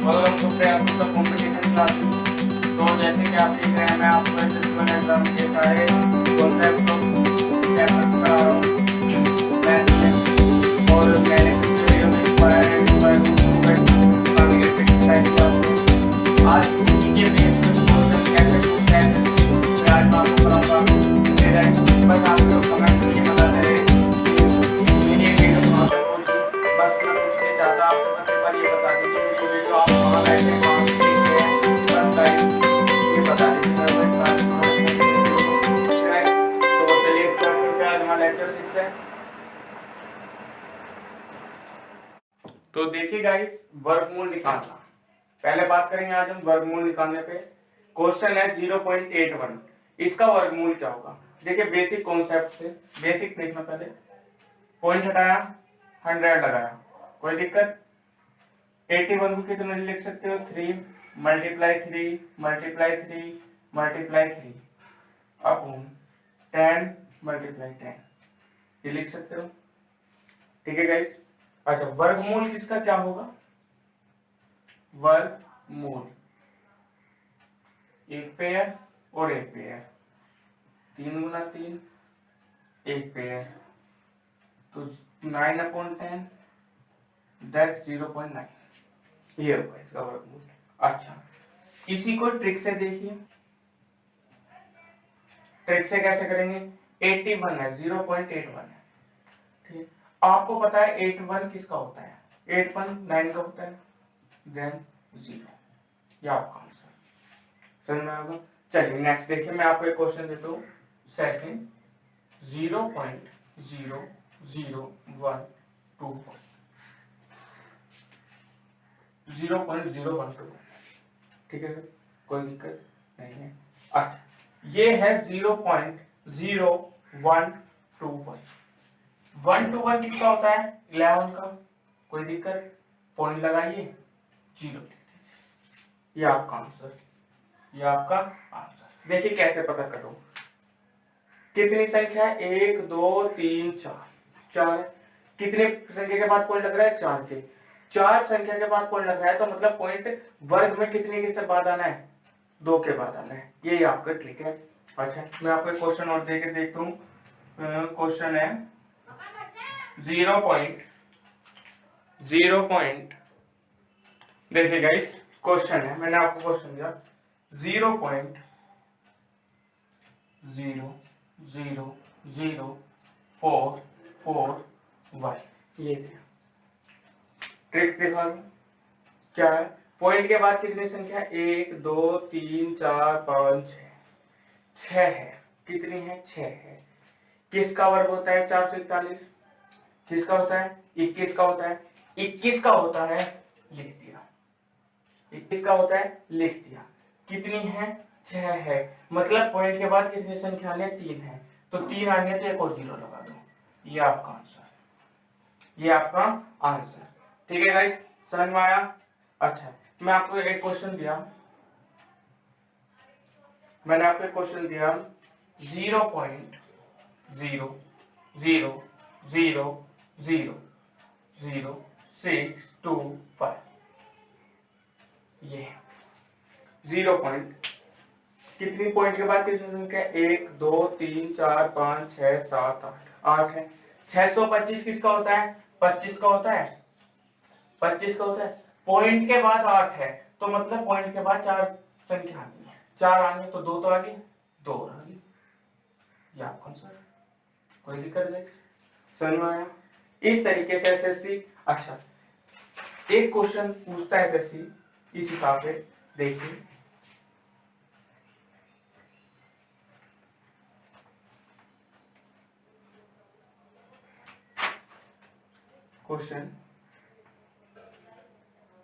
Welcome to प्रयास the competition classes. तो जैसे कि आप देख रहे हैं, मैं आपको एसएससी एग्जाम के सारे कॉन्सेप्ट चैप्टर्स करा रहा हूँ मैथ में। और मैंने इस वीडियो में आज इसी के बेस पे क्वेश्चन कैसे पूछते हैं मैं आज मैं आपको कराऊंगा। मेरा बस आप लोग कमेंट करके बताते रहे मेरी वीडियो कहाँ पे पहुंची। बस मैं कुछ नहीं चाहता, आपसे बस एक बार ये बता दीजिए मेरी वीडियो आप कहाँ बैठे हैं, कहाँ से देख रहे हैं, बस गाइस ये बता दीजिए। तो चलिए स्टार्ट करते हैं आज हमारा लेक्चर 6 है। तो देखिए गाइस, वर्गमूल निकालना पहले बात करेंगे आज हम वर्गमूल निकालने पे। क्वेश्चन है 0.81, इसका वर्गमूल क्या होगा। देखिए बेसिक कॉन्सेप्ट से बेसिक देखना, पहले पॉइंट हटाया 100 लगाया, कोई दिक्कत। 81 को कितने लिख सकते हो, 3 multiply 3 multiply 3 multiply 3 upon 10 multiply 10 ये लिख सकते हो, ठीक है गाइस। अच्छा, वर्गमूल किसका क्या होगा, वर्गमूल एक पेयर और एक पेयर, 3 गुना 3 एक पेयर, तो 9/10 दैट 0.9 ये होगा इसका वर्गमूल। अच्छा, इसी को ट्रिक से देखिए, ट्रिक से कैसे करेंगे। 81 है, 0.81 है, ठीक। आपको पता है 81 किसका होता है, 81 9 का होता है, देन 0, ये आपका आंसर समझ में आएगा। चलिए नेक्स्ट देखिए, मैं आपको एक क्वेश्चन देता हूँ सेकंड 0.00122 0.012, ठीक है, कोई दिक्कत नहीं है। अच्छा, ये है 0.0121, 1 to 1 किसका होता है, 11 का, कोई दिक्कत, पॉइंट लगाइए 0, ये आपका आंसर, ये आपका आंसर। देखिए कैसे पता करो, कितनी संख्या है, 1 2 3 4, 4 कितने संख्या के बाद पॉइंट लग रहा है, 4 के, 4 संख्या के बाद पॉइंट लग रहा है, तो मतलब पॉइंट वर्ग में कितने के बाद आना है, 2 के बाद आना है, ये आपका ट्रिक है। अच्छा, मैं आपको एक क्वेश्चन और देके देखता हूँ। क्वेश्चन है 0. देखिए गाइस, क्वेश्चन है, मैंने आपको क्वेश्चन दिया 0.0000441, ये ट्रिक देखा क्या है। पॉइंट के बाद कितनी संख्या, 1 2 3 4 5 6, 6 है, कितनी है, 6 है। किसका वर्ग होता है 441, किसका होता है 21 का होता है, 21 का होता है, लिख दिया, 21 का होता है, लिख दिया। कितनी है, 6 है, मतलब पॉइंट के बाद कितनी संख्या आने, 3 है, तो 3 आने तो एक और 0 लगा दो, ये आपका आंसर, ये आपका आंसर, ठीक है गाइस, समझ में आया। अच्छा, मैं आपको एक क्वेश्चन दिया, मैंने आपको क्वेश्चन दिया 0.0000625, ये 0 पॉइंट, कितनी पॉइंट के बाद कितनी संख्या, 1 2 3 4 5 6 7 8 है। 625 किसका होता है, 25 का होता है, 25 का होता है, पॉइंट के बाद 8 है, तो मतलब पॉइंट के बाद 4 संख्या आनी है, 4 आनी, तो 2 तो आ गई, 2 आ गई, ये आपका आंसर, कोई दिक्कत नहीं, समझ में आया। इस तरीके से एसएससी, अच्छा एक क्वेश्चन पूछता है एसएससी इस हिसाब से, देखिए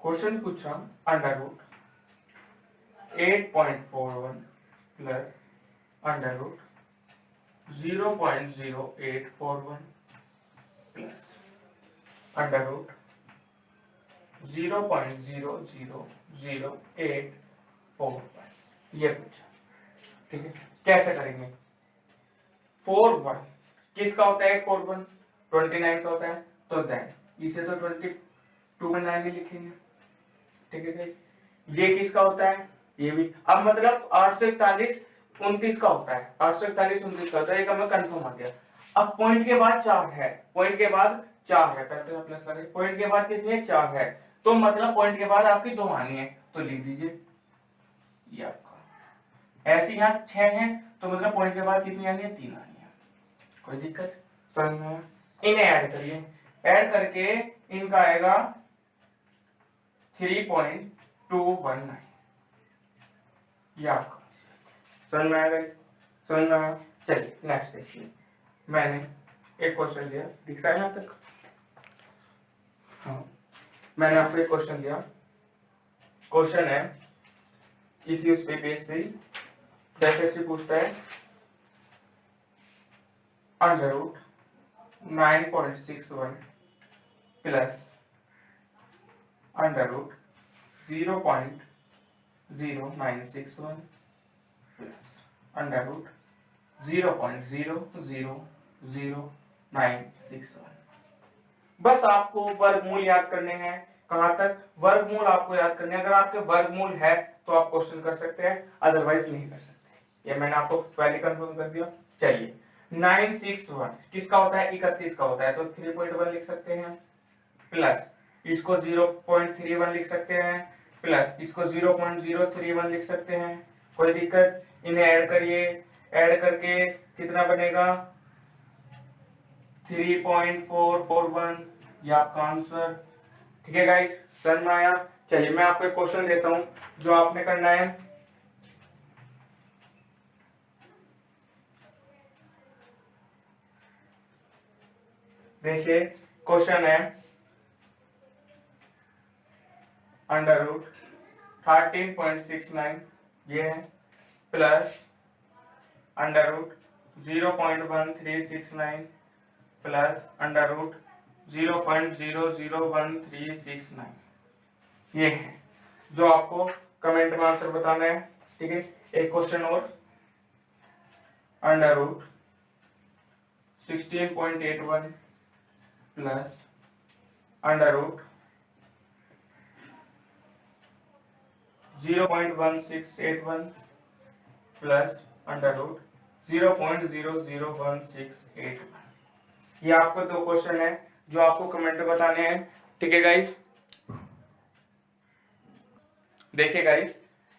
क्वेश्चन पूछा √8.41 प्लस √0.0841 प्लस √0.0000845, ये पूछा, ठीक है। कैसे करेंगे, 41 किसका होता है, 41 29 का होता है, तो देन इसे तो 22.9 ही लिखेंगे, ठीक है गाइस, ये किसका होता है, ये भी। अब मतलब 841 29 का होता है, 841 29 का होता है, एक हमें कंफर्म आ गया। अब पॉइंट के बाद 4 है, पॉइंट के बाद 4 है, पहले तो प्लस करें, पॉइंट के बाद कितनी है, 4 है, तो मतलब पॉइंट के बाद आपकी 2 आनी है, तो लिख दीजिए ये आपका। ऐसे यहाँ 6 है, तो मतलब पॉइंट के बाद कितनी आनी है, 3 आनी है। कोई दिक्कत समझ में आया? इन्हें ऐड करिए, ऐड करके इनका आएगा 3.219, ये आपका समझ में आएगा, समझ में आया? चलिए नेक्स्ट देखिए, मैंने एक क्वेश्चन दिया, दिख रहा है यहाँ तक? हाँ, मैंने आपको एक क्वेश्चन दिया, क्वेश्चन है इसी उस पे पेज पे जैसे पूछता है under root 9.61 plus under root 0.0961 plus under root 0.0000961। बस आपको वर्गमूल याद करने हैं। कहां तक? वर्गमूल आपको याद करने हैं। अगर आपके वर्गमूल है तो आप क्वेश्चन कर सकते हैं, अदरवाइज नहीं कर सकते। ये मैंने आपको पहले कंफर्म कर दिया। चलिए 961 किसका होता है, 31 का होता है, तो 3.1 लिख सकते हैं, प्लस इसको 0.31 लिख सकते हैं, प्लस इसको 0.031 लिख सकते हैं। कोई दिक्कत? इन्हें ऐड करिए, ऐड करके कितना बनेगा, 3.441, ये आपका आंसर। ठीक है गाइस, समझ में आया? चलिए मैं आपको एक क्वेश्चन देता हूं जो आपने करना है। देखिए क्वेश्चन है अंडर रूट 13.69 ये है, plus under root 0.1369 plus under root 0.001369, ये है जो आपको कमेंट में आंसर बताना है। ठीक है, एक क्वेश्चन और, under root 16.81 plus under root 0.1681 plus under root 0.00168। ये आपको दो क्वेश्चन है जो आपको कमेंट में बताने हैं। ठीक है गाइस, देखिए गाइस,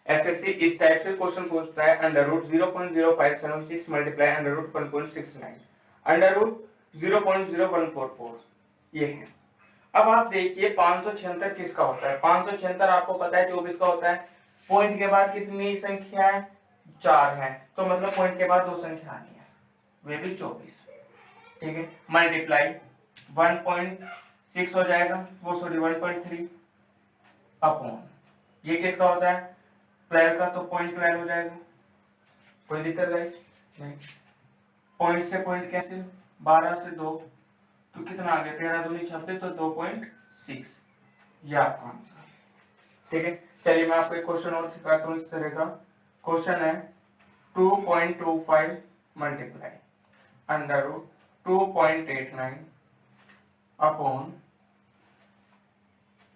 एसएससी इस टाइप से क्वेश्चन पूछता है, under root 0.0576 multiply under root 1.69 under root 0.0144, ये है। अब आप देखिए 576 किसका होता है, 576 आपको पता है 24 का होता है। पॉइंट के बाद कितनी संख्या है, 4 है, तो मतलब पॉइंट के बाद 2 संख्या आनी है, वे भी 24। ठीक है, मल्टीप्लाई 1.6 हो जाएगा, वो सॉरी 1.3 अपॉन ये किसका होता है, 12 का, तो 0.12 हो जाएगा। कोई दिक्कत नहीं, पॉइंट से पॉइंट कैंसिल, 12 से 2 तो कितना आ गया, 13 दूनी 26, तो 2.6, ये आपका आंसर। ठीक है, चलिए मैं आपको एक क्वेश्चन और सिखाता हूँ इस तरह का। क्वेश्चन है 2.25 मल्टीप्लाई अंडर रूट 2.89 अपॉन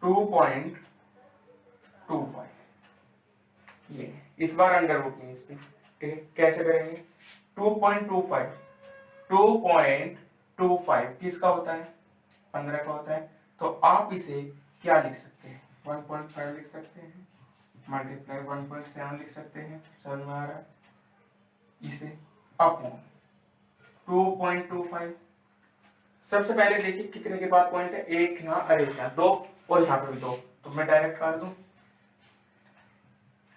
2.25, ये इस बार अंडर रूट नहीं इसमें। ठीक है, कैसे करेंगे, 2.25 किसका होता है, 15 का होता है, तो आप इसे क्या लिख सकते हैं, 1.5 लिख सकते हैं, मल्टीप्लाई 1.7 लिख सकते हैं, समझ में आ रहा है, इसे अपॉन 2.25। सबसे पहले देखिए कितने के बाद पॉइंट है, एक यहाँ और एक यहाँ, 2 और यहाँ पे भी 2, तो मैं डायरेक्ट काट दूं,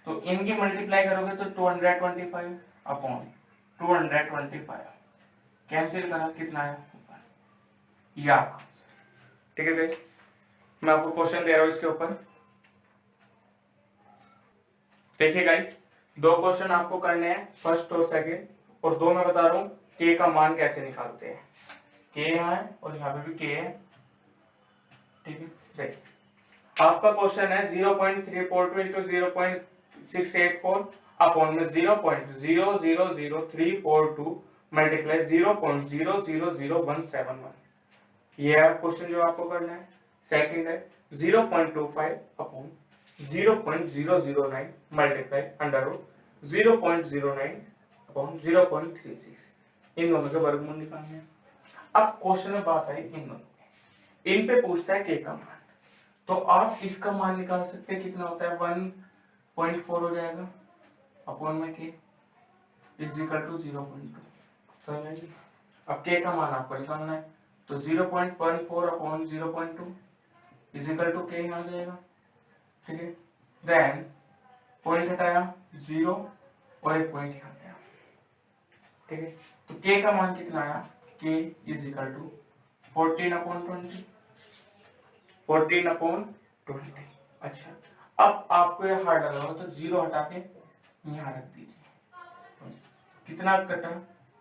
तो इनकी मल्टीप्लाई करोगे तो 225 अपॉन 225 कैंसिल करा, कितना है ऊपर, या। ठीक है गाइस, मैं आपको क्वेश्चन दे रहा हूं इसके ऊपर। देखिए गाइस, दो क्वेश्चन आपको करने हैं, फर्स्ट और सेकंड, और दो मैं बता रहा हूं के का मान कैसे निकालते हैं। के यहाँ है और यहाँ पे भी के है। ठीक है, देखिए आपका क्वेश्चन है 0.342 इंटू 0.684 अपॉन में 0.000342 मल्टीप्लाई 0.000171, ये है क्वेश्चन जो आपको करना है। सेकंड है 0.25 upon 0.009 multiply under root 0.09 upon 0.36, इन दोनों के वर्गमूल निकालने हैं। अब क्वेश्चन में बात आई इन दोनों, इन पे पूछता है के का मान, तो आप इसका मान निकाल सकते हैं, कितना होता है 1.4 हो जाएगा अपॉन में के इज इक्वल टू 0.2। समझ, अब के का मान आपको निकालना है, तो 0.14 अपॉन 0.2 इज इक्वल टू के आ जाएगा। ठीक है, देन पॉइंट हटाया 0 और एक पॉइंट यहाँ गया। ठीक है, तो के का मान कितना आया, k is equal to 14 upon 20, 14 upon 20। अच्छा, अब आपको ये हार्ड लगा हो तो 0 हटा के यहाँ रख दीजिए, कितना कटा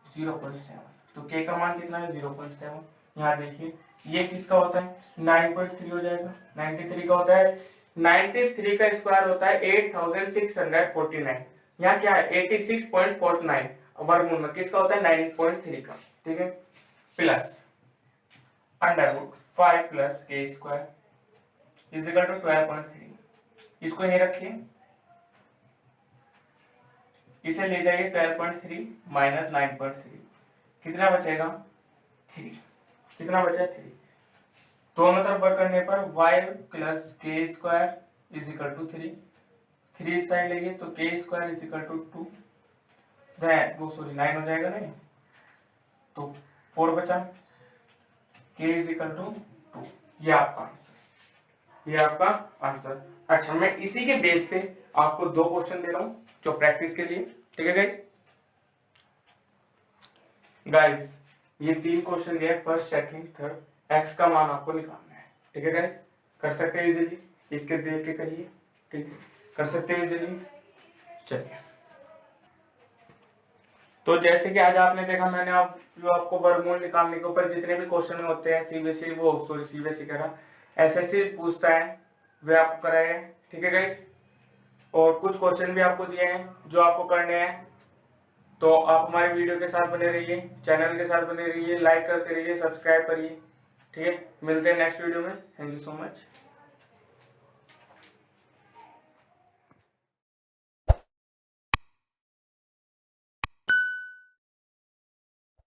0.7, तो के का मान कितना है 0.7। यहाँ देखिए ये किसका होता है 9.3 हो जाएगा, 93 का होता है, 93 का स्क्वायर होता है 8649, यहाँ क्या है 86.49, वर्गमूल में किसका होता है 9.3 का। ठीक है, plus under root 5 plus k square is equal to 12.3, इसको यहीं रखिए, इसे ले जाइए 12.3 माइनस 9.3, कितना बचेगा 3, कितना बचा 3, दोनों तरफ वर्ग करने पर y plus k square is equal to 3, 3 side लेंगे तो के स्क्वायर इज इक्वल टू 2, वो सॉरी 9 हो जाएगा नहीं, तो 4 बचा, के इज इक्वल टू 2, ये आपका आंसर, ये आपका आंसर। अच्छा, मैं इसी के बेस पे आपको 2 क्वेश्चन दे रहा हूं जो प्रैक्टिस के लिए। ठीक है गाइस, गाइस ये 3 क्वेश्चन दिए, फर्स्ट सेकंड थर्ड, एक्स का मान आपको निकालना है। ठीक है गाइस, कर सकते हैं इजीली, इसके देख के करिए। ठीक है, कर सकते हैं इजीली। चलिए, तो जैसे कि आज आपने देखा, मैंने आप जो आपको वर्गमूल निकालने के ऊपर जितने भी क्वेश्चन होते हैं सीबीएसई, वो सॉरी सीबीएसई कह रहा, एसएससी पूछता है, वे आपको कराए। ठीक है गाइस, और कुछ क्वेश्चन भी आपको दिए हैं जो आपको करने हैं, तो आप हमारे वीडियो के साथ बने रहिए, चैनल के साथ बने रहिए, लाइक करते रहिए, सब्सक्राइब करिए। ठीक है, मिलते हैं नेक्स्ट वीडियो में। Thank you so much.